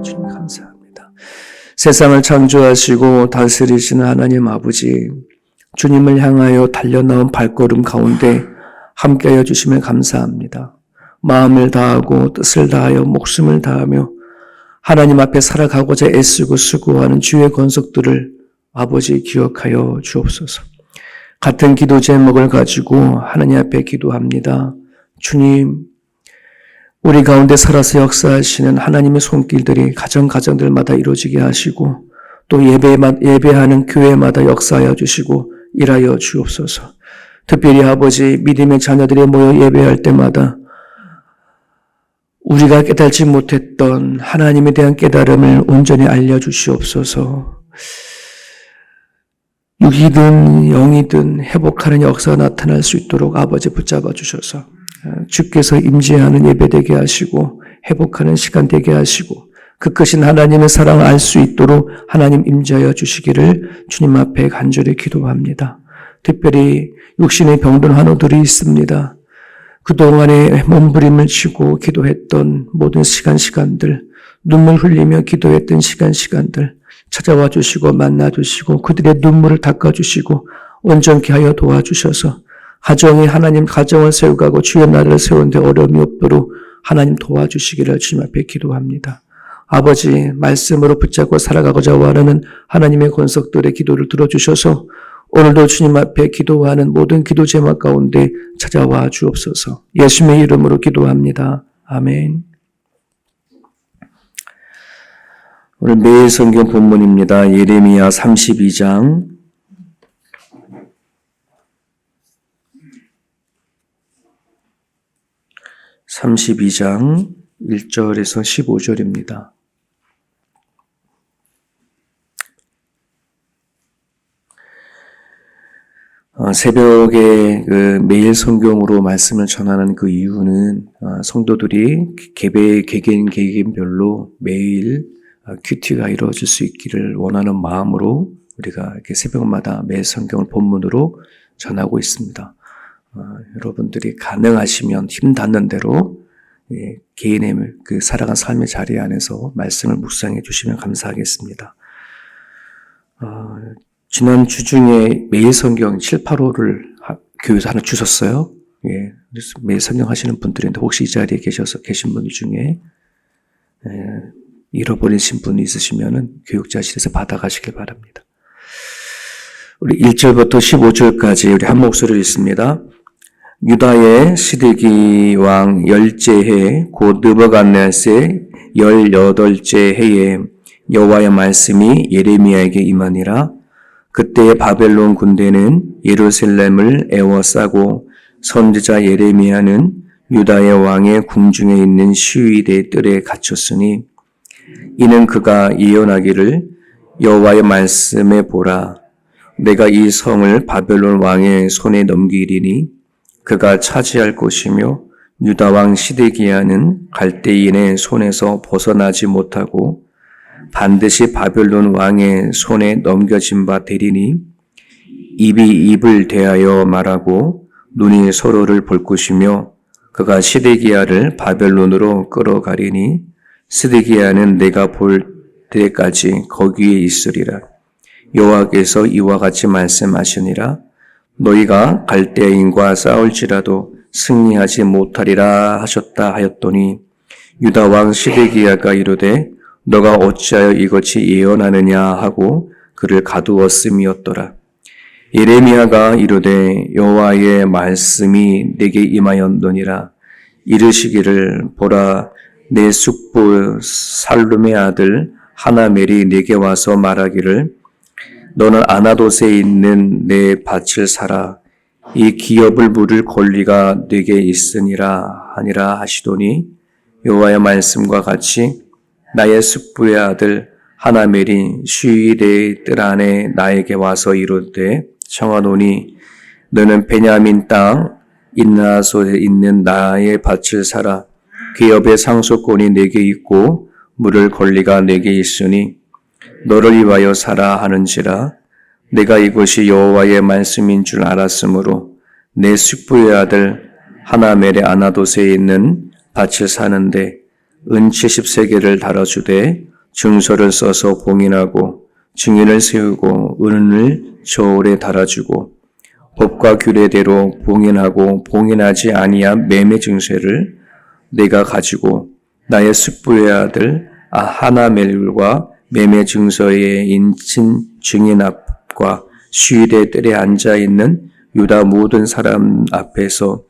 주님 감사합니다. 세상을 창조하시고 다스리시는 하나님 아버지, 주님을 향하여 달려나온 발걸음 가운데 함께하여 주시면 감사합니다. 마음을 다하고 뜻을 다하여 목숨을 다하며 하나님 앞에 살아가고자 애쓰고 수고하는 주의 권속들을 아버지 기억하여 주옵소서. 같은 기도 제목을 가지고 하나님 앞에 기도합니다. 주님, 우리 가운데 살아서 역사하시는 하나님의 손길들이 가정들마다 이루어지게 하시고 또 예배하는 교회마다 역사하여 주시고 일하여 주옵소서. 특별히 아버지, 믿음의 자녀들이 모여 예배할 때마다 우리가 깨달지 못했던 하나님에 대한 깨달음을 온전히 알려주시옵소서. 육이든 영이든 회복하는 역사가 나타날 수 있도록 아버지 붙잡아 주셔서 주께서 임재하는 예배 되게 하시고 회복하는 시간 되게 하시고 그 크신 하나님의 사랑을 알 수 있도록 하나님 임재하여 주시기를 주님 앞에 간절히 기도합니다. 특별히 육신의 병든 환우들이 있습니다. 그동안에 몸부림을 치고 기도했던 모든 시간들, 눈물 흘리며 기도했던 시간들 찾아와 주시고 만나 주시고 그들의 눈물을 닦아 주시고 온전케 하여 도와주셔서 가정이 하나님 가정을 세우고 주의 나라를 세우는데 어려움이 없도록 하나님 도와주시기를 주님 앞에 기도합니다. 아버지, 말씀으로 붙잡고 살아가고자 원하는 하나님의 권속들의 기도를 들어주셔서 오늘도 주님 앞에 기도하는 모든 기도 제목 가운데 찾아와 주옵소서. 예수님의 이름으로 기도합니다. 아멘. 오늘 매일 성경 본문입니다. 예레미야 32장 1절에서 15절입니다. 새벽에 매일 성경으로 말씀을 전하는 그 이유는 성도들이 개개인별로 매일 큐티가 이루어질 수 있기를 원하는 마음으로 우리가 이렇게 새벽마다 매일 성경을 본문으로 전하고 있습니다. 여러분들이 가능하시면 힘 닿는 대로 개인의 그 살아간 삶의 자리 안에서 말씀을 묵상해 주시면 감사하겠습니다. 지난 주 중에 매일 성경 7, 8호를 교회에서 하나 주셨어요. 예, 그래서 매일 성경 하시는 분들인데 혹시 이 자리에 계신 분 중에 잃어버리신 분이 있으시면은 교육자실에서 받아가시길 바랍니다. 우리 1절부터 15절까지 우리 한 목소리로 읽습니다. 유다의 시드기 왕 10째 곧 느부갓네살 18째 해에 여호와의 말씀이 예레미야에게 임하니라. 그때 바벨론 군대는 예루살렘을 에워싸고 선지자 예레미야는 유다의 왕의 궁중에 있는 시위대 뜰에 갇혔으니 이는 그가 예언하기를 여호와의 말씀에 보라. 내가 이 성을 바벨론 왕의 손에 넘기리니 그가 차지할 것이며 유다 왕 시드기야는 갈대인의 손에서 벗어나지 못하고 반드시 바벨론 왕의 손에 넘겨진 바 되리니 입이 입을 대하여 말하고 눈이 서로를 볼 것이며 그가 시드기야를 바벨론으로 끌어가리니 시드기야는 내가 볼 때까지 거기에 있으리라. 여호와께서 이와 같이 말씀하시니라. 너희가 갈대인과 싸울지라도 승리하지 못하리라 하셨다 하였더니 유다 왕 시드기야가 이르되 너가 어찌하여 이것이 예언하느냐 하고 그를 가두었음이었더라. 예레미야가 이르되 여호와의 말씀이 내게 임하였느니라. 이르시기를 보라, 내 숙부 살룸의 아들 하나멜이 내게 와서 말하기를 너는 아나돗에 있는 내 밭을 사라. 이 기업을 물을 권리가 내게 있으니라 하니라 하시더니 여호와의 말씀과 같이 나의 숙부의 아들 하나멜이 시위대의 뜰 안에 나에게 와서 이르되 청하노니 너는 베냐민 땅 인나소에 있는 나의 밭을 사라. 기업의 상속권이 내게 있고 물을 권리가 내게 있으니 너를 위하여 사라 하는지라. 내가 이것이 여호와의 말씀인 줄 알았으므로 내 숙부의 아들 하나멜의 아나돗에 있는 밭을 사는데 은 70세겔을 달아주되 증서를 써서 봉인하고 증인을 세우고 은을 저울에 달아주고 법과 규례대로 봉인하고 봉인하지 아니한 매매 증서를 내가 가지고 나의 숙부의 아들 하나멜과 매매 증서에 인친 증인 앞과 수일의 뜰에 앉아있는 유다 모든 사람 앞에서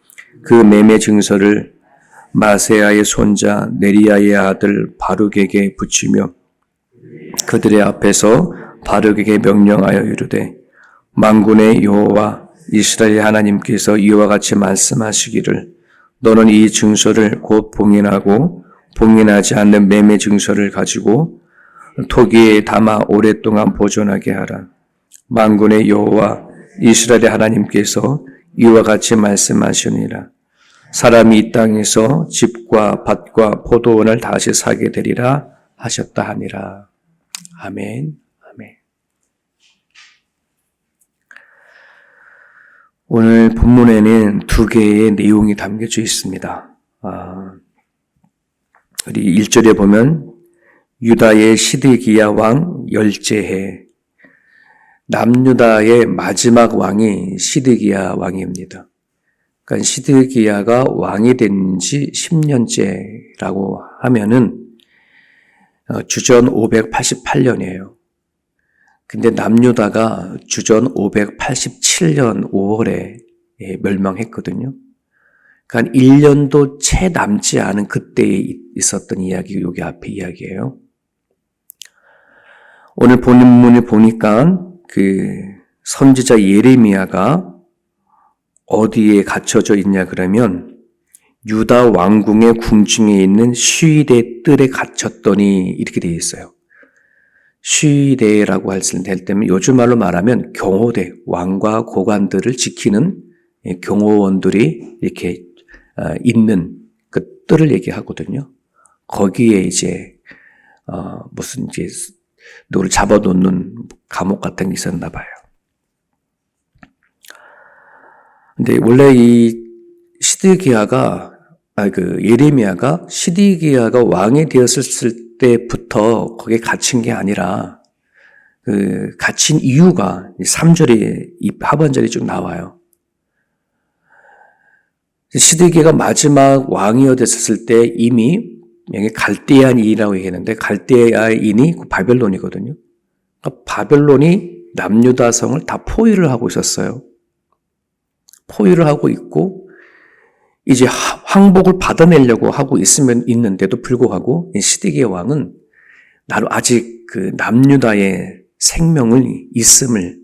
그 매매 증서를 마세야의 손자 네리야의 아들 바룩에게 붙이며 그들의 앞에서 바룩에게 명령하여 이르되 만군의 여호와 이스라엘 하나님께서 이와 같이 말씀하시기를 너는 이 증서를 곧 봉인하고 봉인하지 않는 매매 증서를 가지고 토기에 담아 오랫동안 보존하게 하라. 만군의 여호와 이스라엘 하나님께서 이와 같이 말씀하시니라. 사람이 이 땅에서 집과 밭과 포도원을 다시 사게 되리라 하셨다 하니라. 아멘. 아멘. 오늘 본문에는 두 개의 내용이 담겨져 있습니다. 우리 1절에 보면 유다의 시드기야 왕 열째해, 남유다의 마지막 왕이 시드기야 왕입니다. 그러니까 시드기야가 왕이 된 지 10년째라고 하면은 주전 588년이에요. 근데 남유다가 주전 587년 5월에 멸망했거든요. 그러니까 1년도 채 남지 않은 그때에 있었던 이야기, 여기 앞에 이야기예요. 오늘 본문을 보니까 그 선지자 예레미야가 어디에 갇혀져 있냐 그러면 유다 왕궁의 궁중에 있는 슈이대 뜰에 갇혔더니 이렇게 되어 있어요. 슈이대라고 할 때면 요즘 말로 말하면 경호대, 왕과 고관들을 지키는 경호원들이 이렇게 있는 그 뜰을 얘기하거든요. 거기에 이제 무슨 이제 누구를 잡아놓는 감옥 같은 게 있었나 봐요. 근데 원래 이 예레미야가 시드기야가 왕이 되었을 때부터 거기에 갇힌 게 아니라 갇힌 이유가 3절에 이 하반절이 쭉 나와요. 시드기야가 마지막 왕이었을 때 이미 갈대아인이라고 얘기했는데 갈대아인이 바벨론이거든요. 그러니까 바벨론이 남유다성을 다 포위를 하고 있었어요. 포위를 하고 있고 이제 항복을 받아내려고 하고 있는데도 불구하고 시드기야 왕은 나로 아직 그 남유다의 있음을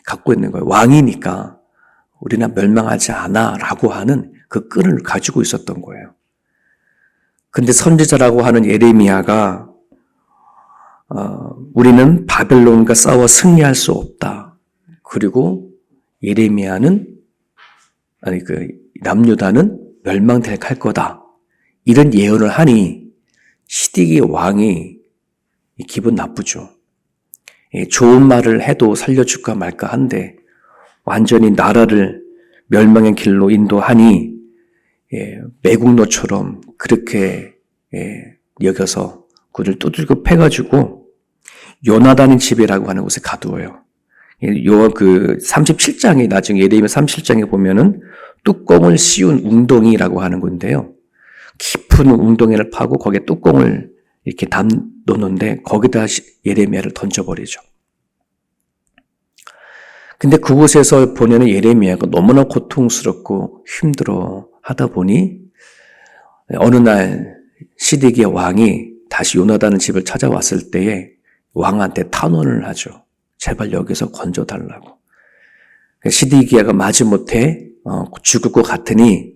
갖고 있는 거예요. 왕이니까 우리는 멸망하지 않아라고 하는 그 끈을 가지고 있었던 거예요. 근데 선지자라고 하는 예레미야가 우리는 바벨론과 싸워 승리할 수 없다. 그리고 남유다는 멸망될 거다. 이런 예언을 하니 시드기야 왕이 기분 나쁘죠. 좋은 말을 해도 살려줄까 말까 한데 완전히 나라를 멸망의 길로 인도하니 매국노처럼 그렇게 여겨서 그를 두들겨 패가지고 요나단의 집이라고 하는 곳에 가두어요. 그 37장에 나중에 예레미야 37장에 보면은 뚜껑을 씌운 웅덩이라고 하는 건데요. 깊은 웅덩이를 파고 거기에 뚜껑을 이렇게 놓는데 거기다 예레미야를 던져버리죠. 근데 그곳에서 보내는 예레미야가 너무나 고통스럽고 힘들어 하다 보니 어느 날 시드기야 왕이 다시 요나단의 집을 찾아왔을 때에 왕한테 탄원을 하죠. 제발 여기서 건져달라고. 시드기야가 마지못해 죽을 것 같으니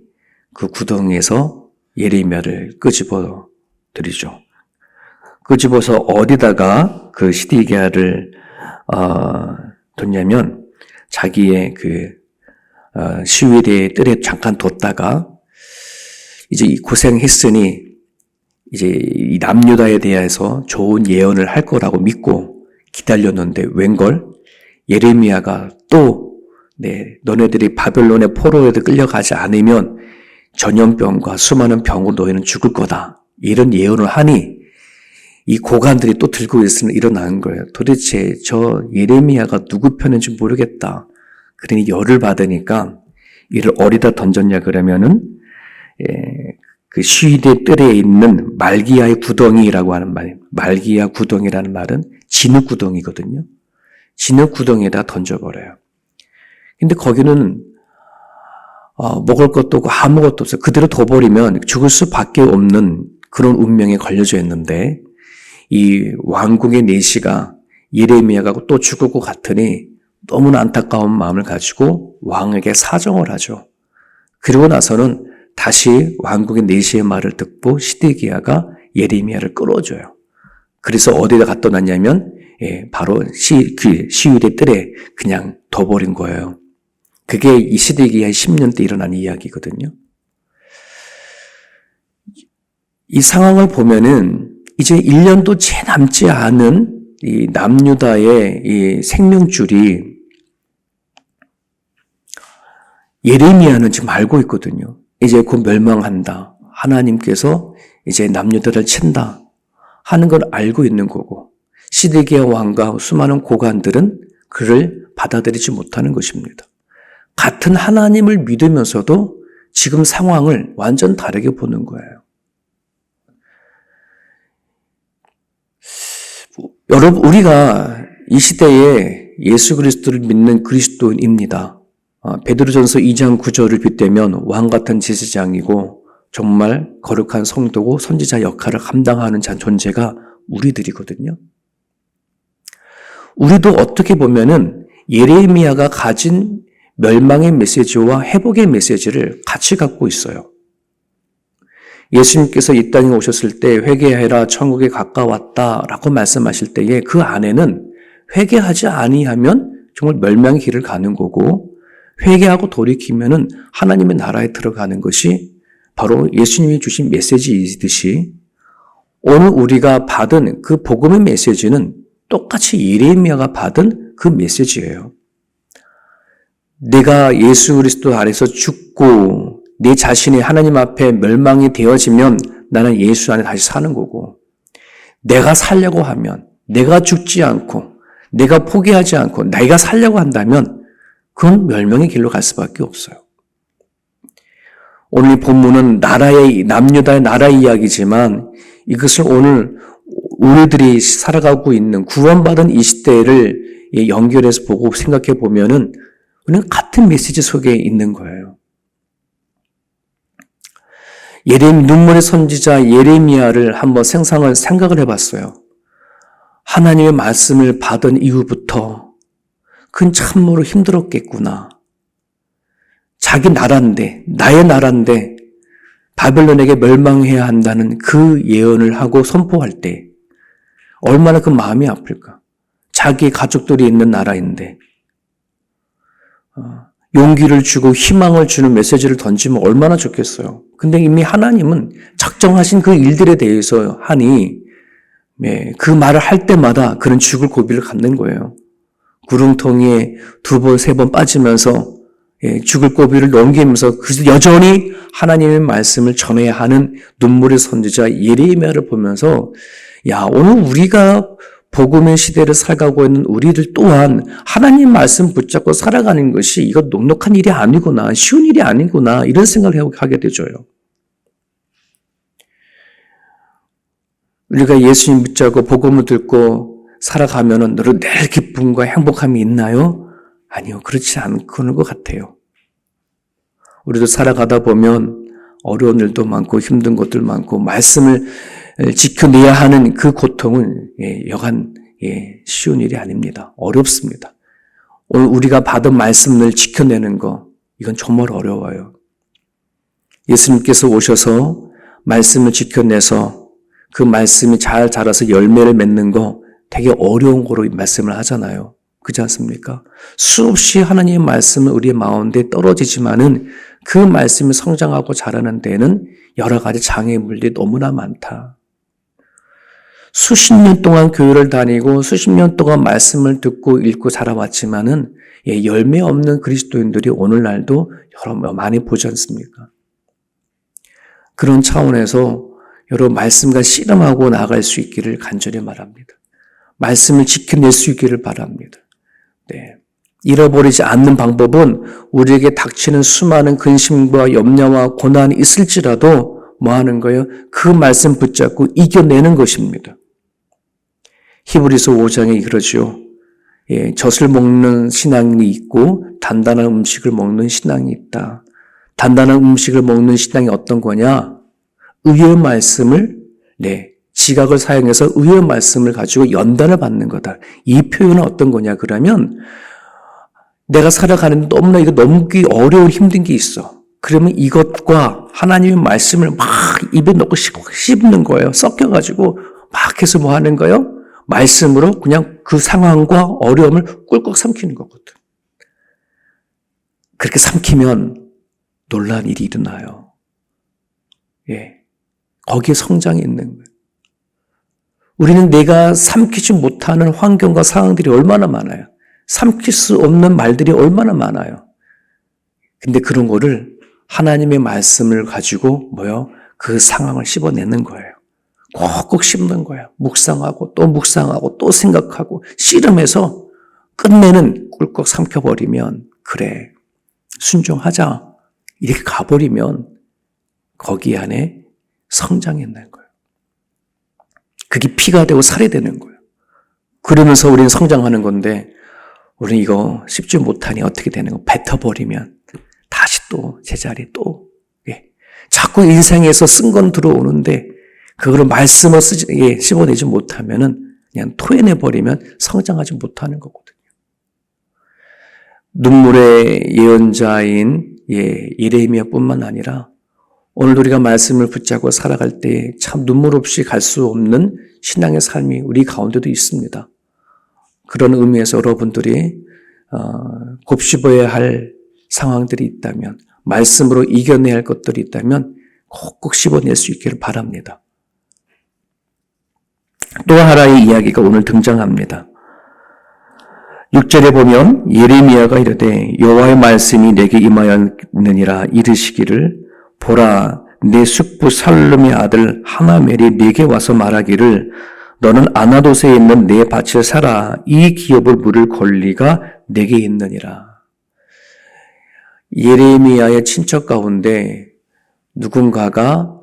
그 구덩이에서 예레미야를 끄집어 드리죠. 끄집어서 어디다가 그 시드기야를 뒀냐면 자기의 시위대의 뜰에 잠깐 뒀다가 이제 고생했으니 이제 이 남유다에 대해서 좋은 예언을 할 거라고 믿고 기다렸는데 웬걸 예레미야가 또 너네들이 바벨론의 포로에 끌려가지 않으면 전염병과 수많은 병으로 너희는 죽을 거다. 이런 예언을 하니 이 고관들이 또 들고 있으면 일어나는 거예요. 도대체 저 예레미야가 누구 편인지 모르겠다. 그러니 열을 받으니까 이를 어디다 던졌냐 그러면은 그 시위대 뜰에 있는 말기야의 구덩이라고 하는 말이에요. 말기야 구덩이라는 말은 진흙 구덩이거든요. 진흙 구덩이에다 던져버려요. 근데 거기는 먹을 것도 없고 아무것도 없어요. 그대로 둬버리면 죽을 수밖에 없는 그런 운명에 걸려져 있는데 이 왕궁의 내시가 예레미야가 또 죽을 것 같으니 너무나 안타까운 마음을 가지고 왕에게 사정을 하죠. 그리고 나서는 다시 왕궁의 내시의 말을 듣고 시드기야가 예레미야를 끌어줘요. 그래서 어디다 갖다 놨냐면 바로 시위대 뜰에 그냥 둬버린 거예요. 그게 이 시드기야의 10년 때 일어난 이야기거든요. 이 상황을 보면은 이제 1년도 채 남지 않은 이 남유다의 이 생명줄이 예레미야는 지금 알고 있거든요. 이제 곧 멸망한다. 하나님께서 이제 남유다를 친다 하는 걸 알고 있는 거고 시드기야 왕과 수많은 고관들은 그를 받아들이지 못하는 것입니다. 같은 하나님을 믿으면서도 지금 상황을 완전 다르게 보는 거예요. 여러분, 우리가 이 시대에 예수 그리스도를 믿는 그리스도인입니다. 베드로전서 2장 9절을 빗대면 왕 같은 제사장이고 정말 거룩한 성도고 선지자 역할을 감당하는 존재가 우리들이거든요. 우리도 어떻게 보면은 예레미야가 가진 멸망의 메시지와 회복의 메시지를 같이 갖고 있어요. 예수님께서 이 땅에 오셨을 때 회개해라 천국에 가까웠다라고 말씀하실 때에 그 안에는 회개하지 아니하면 정말 멸망의 길을 가는 거고 회개하고 돌이키면은 하나님의 나라에 들어가는 것이 바로 예수님이 주신 메시지이듯이 오늘 우리가 받은 그 복음의 메시지는 똑같이 예레미야가 받은 그 메시지예요. 내가 예수 그리스도 안에서 죽고 내 자신이 하나님 앞에 멸망이 되어지면 나는 예수 안에 다시 사는 거고 내가 살려고 하면 내가 죽지 않고 내가 포기하지 않고 내가 살려고 한다면 그건 멸망의 길로 갈 수밖에 없어요. 오늘 이 본문은 남유다의 나라 이야기지만 이것을 오늘 우리들이 살아가고 있는 구원받은 이 시대를 연결해서 보고 생각해 보면은 우리는 같은 메시지 속에 있는 거예요. 눈물의 선지자 예레미야를 한번 생각을 해봤어요. 하나님의 말씀을 받은 이후부터 그건 참으로 힘들었겠구나. 자기 나라인데, 나의 나라인데 바벨론에게 멸망해야 한다는 그 예언을 하고 선포할 때 얼마나 그 마음이 아플까. 자기 가족들이 있는 나라인데 용기를 주고 희망을 주는 메시지를 던지면 얼마나 좋겠어요. 근데 이미 하나님은 작정하신 그 일들에 대해서 하니 그 말을 할 때마다 그런 죽을 고비를 갖는 거예요. 구름통에 2번, 3번 빠지면서 죽을 고비를 넘기면서 그래서 여전히 하나님의 말씀을 전해야 하는 눈물의 선지자 예레미야를 보면서 오늘 우리가 복음의 시대를 살아가고 있는 우리들 또한 하나님 말씀 붙잡고 살아가는 것이 이거 녹록한 일이 아니구나, 쉬운 일이 아니구나 이런 생각을 하게 되죠. 우리가 예수님 붙잡고 복음을 듣고 살아가면은 늘 기쁨과 행복함이 있나요? 아니요, 그렇지 않는 것 같아요. 우리도 살아가다 보면 어려운 일도 많고 힘든 것들 많고 말씀을 지켜내야 하는 그 고통은 여간 쉬운 일이 아닙니다. 어렵습니다. 오늘 우리가 받은 말씀을 지켜내는 거 이건 정말 어려워요. 예수님께서 오셔서 말씀을 지켜내서 그 말씀이 잘 자라서 열매를 맺는 거 되게 어려운 거로 말씀을 하잖아요. 그렇지 않습니까? 수없이 하나님의 말씀은 우리의 마음에 떨어지지만은 그 말씀이 성장하고 자라는 데는 여러 가지 장애물들이 너무나 많다. 수십 년 동안 교회를 다니고 수십 년 동안 말씀을 듣고 읽고 자라왔지만은 열매 없는 그리스도인들이 오늘날도 여러 많이 보지 않습니까? 그런 차원에서 여러분 말씀과 씨름하고 나아갈 수 있기를 간절히 말합니다. 말씀을 지켜낼 수 있기를 바랍니다. 네. 잃어버리지 않는 방법은 우리에게 닥치는 수많은 근심과 염려와 고난이 있을지라도 뭐 하는 거예요? 그 말씀 붙잡고 이겨내는 것입니다. 히브리서 5장에 그러죠. 예, 젖을 먹는 신앙이 있고 단단한 음식을 먹는 신앙이 있다. 단단한 음식을 먹는 신앙이 어떤 거냐? 의의 말씀을 지각을 사용해서 의의 말씀을 가지고 연단을 받는 거다. 이 표현은 어떤 거냐 그러면 내가 살아가는데 너무나 이거 넘기 어려운 힘든 게 있어. 그러면 이것과 하나님의 말씀을 막 입에 넣고 씹는 거예요. 섞여가지고 막 해서 뭐 하는 거예요? 말씀으로 그냥 그 상황과 어려움을 꿀꺽 삼키는 거거든. 그렇게 삼키면 놀라운 일이 일어나요. 예. 거기에 성장이 있는 거예요. 우리는 내가 삼키지 못하는 환경과 상황들이 얼마나 많아요. 삼킬 수 없는 말들이 얼마나 많아요. 근데 그런 거를 하나님의 말씀을 가지고 그 상황을 씹어내는 거예요. 꼭꼭 씹는 거예요. 묵상하고 또 생각하고 씨름해서 끝내는 꿀꺽 삼켜버리면 그래 순종하자 이렇게 가버리면 거기 안에 성장이 있는 거예요. 그게 피가 되고 살이 되는 거예요. 그러면서 우리는 성장하는 건데 우리는 이거 씹지 못하니 어떻게 되는 거? 뱉어버리면 다시 또 제자리 자꾸 인생에서 쓴 건 들어오는데 그거를 말씀을 씹어내지 못하면은 그냥 토해내버리면 성장하지 못하는 거거든요. 눈물의 예언자인 예레미야뿐만 아니라 오늘 우리가 말씀을 붙잡고 살아갈 때 참 눈물 없이 갈 수 없는 신앙의 삶이 우리 가운데도 있습니다. 그런 의미에서 여러분들이 곱씹어야 할 상황들이 있다면 말씀으로 이겨내야 할 것들이 있다면 꼭꼭 씹어낼 수 있기를 바랍니다. 또 하나의 이야기가 오늘 등장합니다. 6절에 보면 예레미야가 이르되 여호와의 말씀이 내게 임하였느니라 이르시기를 보라 내 숙부 살룸의 아들 하나멜이 내게 와서 말하기를 너는 아나돗에 있는 내 밭을 사라 이 기업을 물을 권리가 내게 있느니라. 예레미야의 친척 가운데 누군가가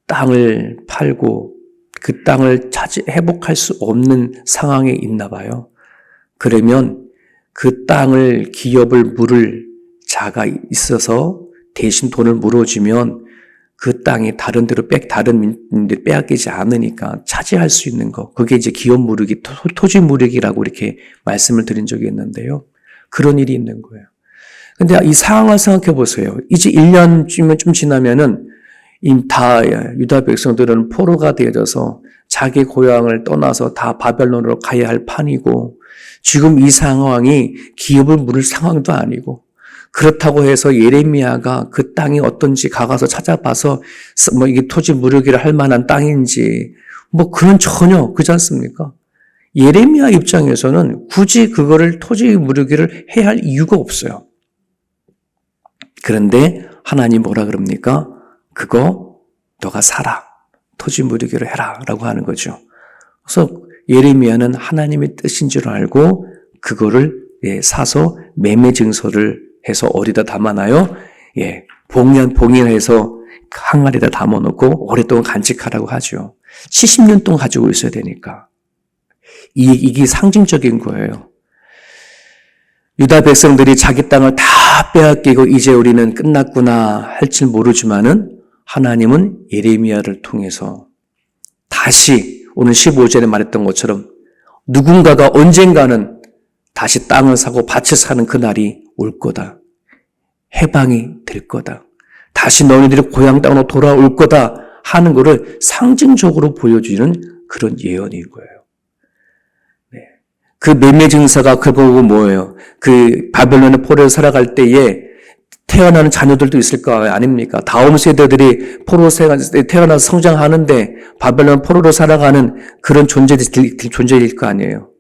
땅을 팔고 그 땅을 회복할 수 없는 상황에 있나 봐요. 그러면 그 땅을 기업을 물을 자가 있어서 대신 돈을 물어주면 그 땅이 다른 민들이 빼앗기지 않으니까 차지할 수 있는 거. 그게 이제 기업 무르기, 토지 무르기라고 이렇게 말씀을 드린 적이 있는데요. 그런 일이 있는 거예요. 근데 이 상황을 생각해 보세요. 이제 1년쯤 좀 지나면은 다 유다 백성들은 포로가 되어져서 자기 고향을 떠나서 다 바벨론으로 가야 할 판이고 지금 이 상황이 기업을 물을 상황도 아니고 그렇다고 해서 예레미야가 그 땅이 어떤지 가서 찾아봐서 이게 토지 무르기를 할 만한 땅인지 그런 전혀 그렇지 않습니까? 예레미야 입장에서는 굳이 그거를 토지 무르기를 해야 할 이유가 없어요. 그런데 하나님 뭐라 그럽니까? 그거 너가 사라. 토지 무르기를 해라 라고 하는 거죠. 그래서 예레미야는 하나님의 뜻인 줄 알고 그거를 사서 매매 증서를 해서 어디다 담아놔요? 봉인해서 항아리에다 담아놓고 오랫동안 간직하라고 하죠. 70년 동안 가지고 있어야 되니까. 이게 상징적인 거예요. 유다 백성들이 자기 땅을 다 빼앗기고 이제 우리는 끝났구나 할지 모르지만은 하나님은 예레미야를 통해서 다시 오늘 15절에 말했던 것처럼 누군가가 언젠가는 다시 땅을 사고 밭을 사는 그날이 올 거다. 해방이 될 거다. 다시 너희들이 고향 땅으로 돌아올 거다 하는 것을 상징적으로 보여주는 그런 예언인 거예요. 그 매매 증서가 그거고 뭐예요? 그 바벨론의 포로에 살아갈 때에 태어나는 자녀들도 있을 거 아닙니까? 다음 세대들이 포로 태어나서 성장하는데 바벨론 포로로 살아가는 그런 존재일 거 아니에요.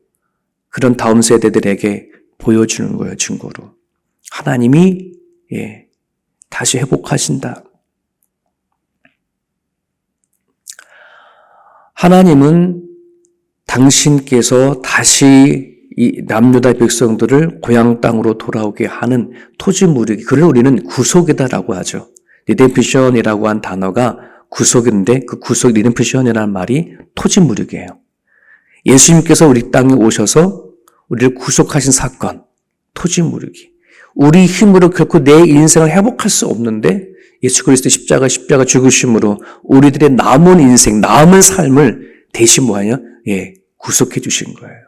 그런 다음 세대들에게 보여주는 거예요, 증거로. 하나님이 다시 회복하신다. 하나님은 당신께서 다시 이 남유다 백성들을 고향 땅으로 돌아오게 하는 토지 무르기, 그를 우리는 구속이다라고 하죠. 리뎀피션이라고 한 단어가 구속인데 그 구속 리뎀피션이라는 말이 토지 무르기예요. 예수님께서 우리 땅에 오셔서 우리를 구속하신 사건, 토지 무르기. 우리 힘으로 결코 내 인생을 회복할 수 없는데 예수 그리스도 십자가 죽으심으로 우리들의 남은 인생, 남은 삶을 대신 뭐하냐? 구속해 주신 거예요.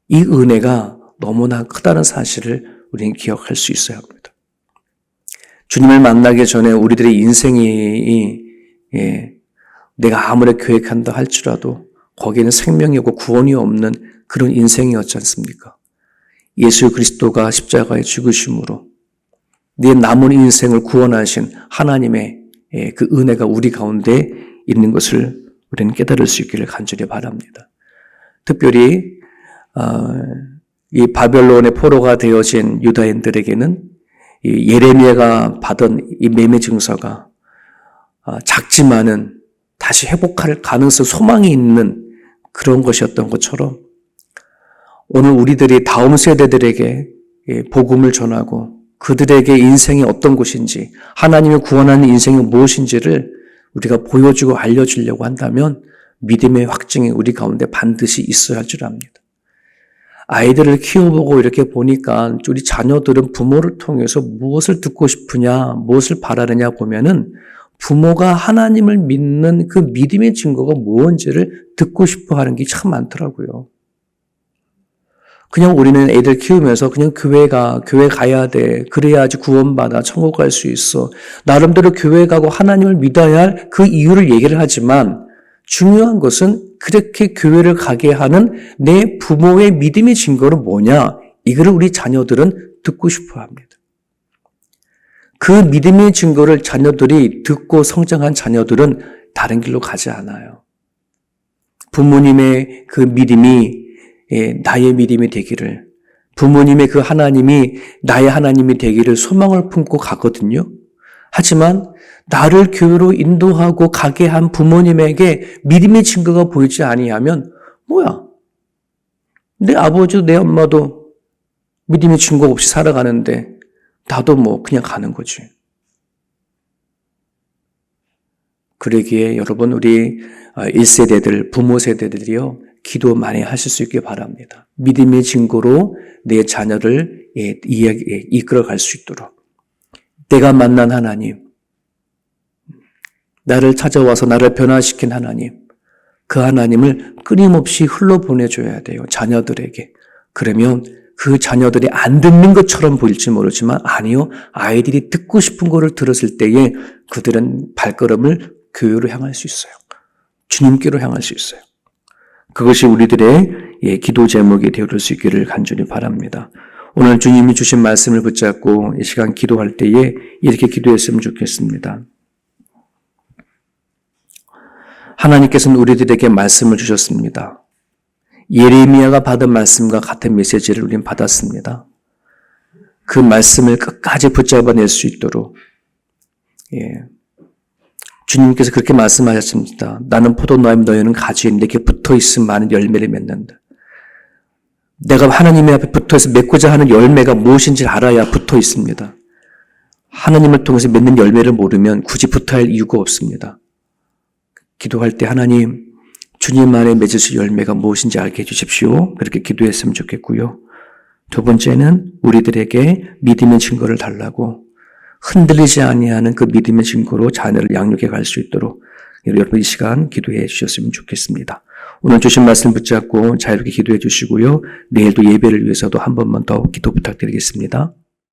이 은혜가 너무나 크다는 사실을 우리는 기억할 수 있어야 합니다. 주님을 만나기 전에 우리들의 인생이 내가 아무리 계획한다 할지라도 거기에는 생명이 없고 구원이 없는 그런 인생이었지 않습니까? 예수 그리스도가 십자가에 죽으심으로 내 남은 인생을 구원하신 하나님의 그 은혜가 우리 가운데 있는 것을 우리는 깨달을 수 있기를 간절히 바랍니다. 특별히 이 바벨론의 포로가 되어진 유다인들에게는 이 예레미야가 받은 이 매매 증서가 작지만은 다시 회복할 가능성, 소망이 있는 그런 것이었던 것처럼 오늘 우리들이 다음 세대들에게 복음을 전하고 그들에게 인생이 어떤 것인지, 하나님이 구원하는 인생이 무엇인지를 우리가 보여주고 알려주려고 한다면 믿음의 확증이 우리 가운데 반드시 있어야 할 줄 압니다. 아이들을 키워보고 이렇게 보니까 우리 자녀들은 부모를 통해서 무엇을 듣고 싶으냐, 무엇을 바라느냐 보면은 부모가 하나님을 믿는 그 믿음의 증거가 무엇인지를 듣고 싶어 하는 게 참 많더라고요. 그냥 우리는 애들 키우면서 그냥 교회 가야 돼. 그래야지 구원받아. 천국 갈 수 있어. 나름대로 교회 가고 하나님을 믿어야 할 그 이유를 얘기를 하지만 중요한 것은 그렇게 교회를 가게 하는 내 부모의 믿음의 증거는 뭐냐? 이거를 우리 자녀들은 듣고 싶어 합니다. 그 믿음의 증거를 자녀들이 듣고 성장한 자녀들은 다른 길로 가지 않아요. 부모님의 그 믿음이 나의 믿음이 되기를, 부모님의 그 하나님이 나의 하나님이 되기를 소망을 품고 가거든요. 하지만 나를 교회로 인도하고 가게 한 부모님에게 믿음의 증거가 보이지 아니하면 뭐야? 내 아버지도 내 엄마도 믿음의 증거 없이 살아가는데 나도 뭐 그냥 가는 거지. 그러기에 여러분 우리 1세대들, 부모 세대들이요. 기도 많이 하실 수 있길 바랍니다. 믿음의 증거로 내 자녀를 이끌어갈 수 있도록. 내가 만난 하나님, 나를 찾아와서 나를 변화시킨 하나님, 그 하나님을 끊임없이 흘러보내줘야 돼요. 자녀들에게. 그러면 그 자녀들이 안 듣는 것처럼 보일지 모르지만 아니요. 아이들이 듣고 싶은 거를 들었을 때에 그들은 발걸음을 교회로 향할 수 있어요. 주님께로 향할 수 있어요. 그것이 우리들의 기도 제목이 되어줄 수 있기를 간절히 바랍니다. 오늘 주님이 주신 말씀을 붙잡고 이 시간 기도할 때에 이렇게 기도했으면 좋겠습니다. 하나님께서는 우리들에게 말씀을 주셨습니다. 예레미야가 받은 말씀과 같은 메시지를 우리는 받았습니다. 그 말씀을 끝까지 붙잡아낼 수 있도록 주님께서 그렇게 말씀하셨습니다. 나는 포도나무 너희는 가지에 내게 붙어있으면 많은 열매를 맺는다. 내가 하나님의 앞에 붙어서 맺고자 하는 열매가 무엇인지 알아야 붙어 있습니다. 하나님을 통해서 맺는 열매를 모르면 굳이 붙어야 할 이유가 없습니다. 기도할 때 하나님, 주님 안에 맺으실 열매가 무엇인지 알게 해주십시오. 그렇게 기도했으면 좋겠고요. 두 번째는 우리들에게 믿음의 증거를 달라고 흔들리지 아니하는 그 믿음의 증거로 자녀를 양육해 갈 수 있도록 여러분 이 시간 기도해 주셨으면 좋겠습니다. 오늘 주신 말씀 붙잡고 자유롭게 기도해 주시고요. 내일도 예배를 위해서도 한 번만 더 기도 부탁드리겠습니다.